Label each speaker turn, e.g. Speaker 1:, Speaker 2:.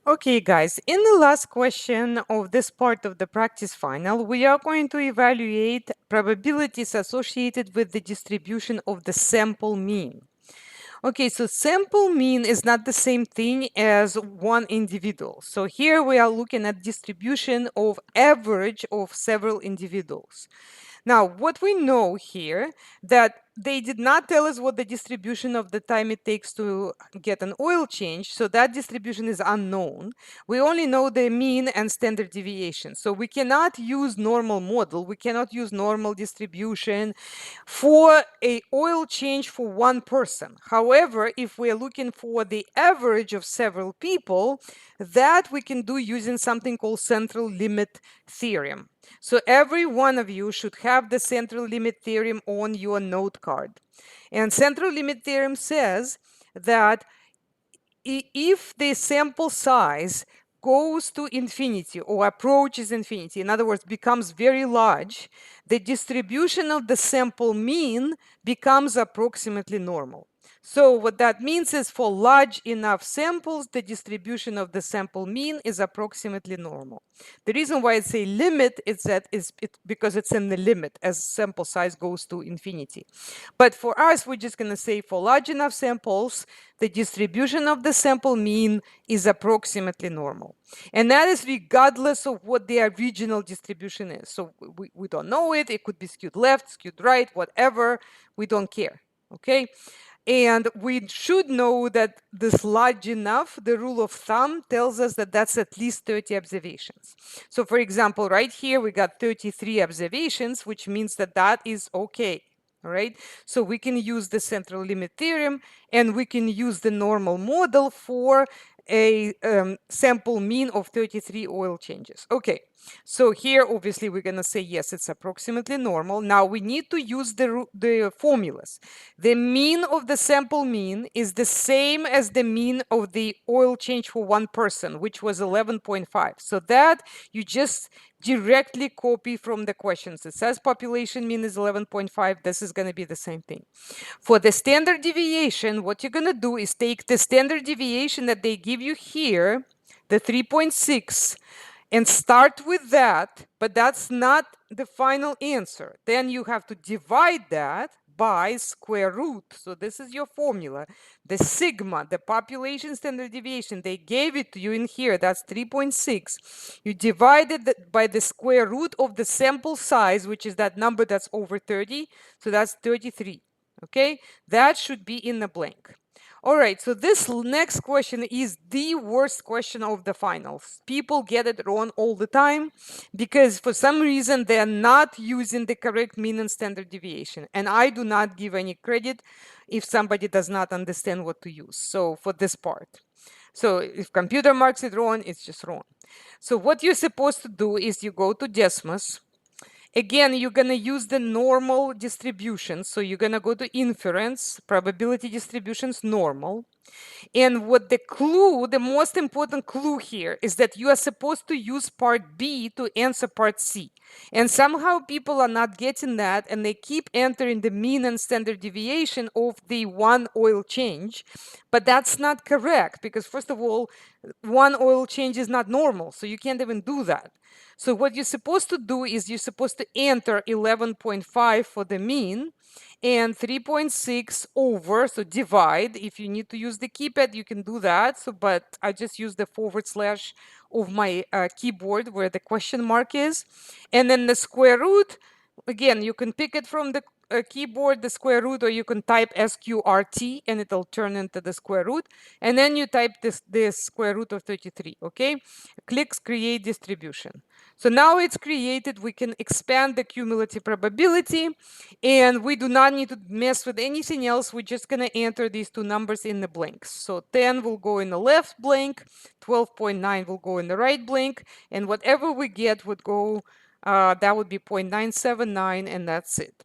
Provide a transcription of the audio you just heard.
Speaker 1: Okay, guys, in the last question of this part of the practice final, we are going to evaluate probabilities associated with the distribution of the sample mean. Okay, so sample mean is not the same thing as one individual. So here we are looking at distribution of average of several individuals. Now, what we know here that they did not tell us what the distribution of the time it takes to get an oil change. So that distribution is unknown. We only know the mean and standard deviation. So we cannot use normal model. We cannot use normal distribution for a oil change for one person. However, if we're looking for the average of several people, that we can do using something called central limit theorem. So every one of you should have the central limit theorem on your note card. And central limit theorem says that if the sample size goes to infinity or approaches infinity, in other words, becomes very large, the distribution of the sample mean becomes approximately normal. So what that means is for large enough samples, the distribution of the sample mean is approximately normal. The reason why it's a limit is that because it's in the limit as sample size goes to infinity. But for us, we're just going to say for large enough samples, the distribution of the sample mean is approximately normal. And that is regardless of what the original distribution is. So we don't know it. It could be skewed left, skewed right, whatever. We don't care. Okay. And we should know that this large enough, the rule of thumb tells us that that's at least 30 observations. So for example, right here, we got 33 observations, which means that that is okay. All right, so we can use the central limit theorem and we can use the normal model for a sample mean of 33 oil changes. Okay, so here obviously we're going to say yes, it's approximately normal. Now we need to use the formulas. The mean of the sample mean is the same as the mean of the oil change for one person, which was 11.5. So that you just directly copy from the questions. It says population mean is 11.5. This is going to be the same thing. For the standard deviation, what you're going to do is take the standard deviation that they give you here, the 3.6, and start with that, but that's not the final answer. Then you have to divide that by square root. So this is your formula. The sigma, the population standard deviation, they gave it to you in here. That's 3.6. You divide it by the square root of the sample size, which is that number that's over 30. So that's 33. Okay, that should be in the blank. All right, so this next question is the worst question of the finals. People get it wrong all the time because for some reason they're not using the correct mean and standard deviation. And I do not give any credit if somebody does not understand what to use. So for this part. So if computer marks it wrong, it's just wrong. So what you're supposed to do is you go to Desmos. Again, you're going to use the normal distribution. So you're going to go to inference, probability distributions, normal. And what the clue, the most important clue here is that you are supposed to use part B to answer part C. And somehow people are not getting that and they keep entering the mean and standard deviation of the one oil change. But that's not correct because first of all, one oil change is not normal. So you can't even do that. So what you're supposed to do is you're supposed to enter 11.5 for the mean and 3.6 over, so divide. If you need to use the keypad, you can do that. So, but I just use the / of my keyboard where the question mark is. And then the square root, again, you can pick it from the keyboard, the square root, or you can type SQRT and it'll turn into the square root. And then you type this square root of 33, okay? Clicks create distribution. So now it's created, we can expand the cumulative probability and we do not need to mess with anything else. We're just going to enter these two numbers in the blanks. So 10 will go in the left blank, 12.9 will go in the right blank, and whatever we get would go, that would be 0.979, and that's it.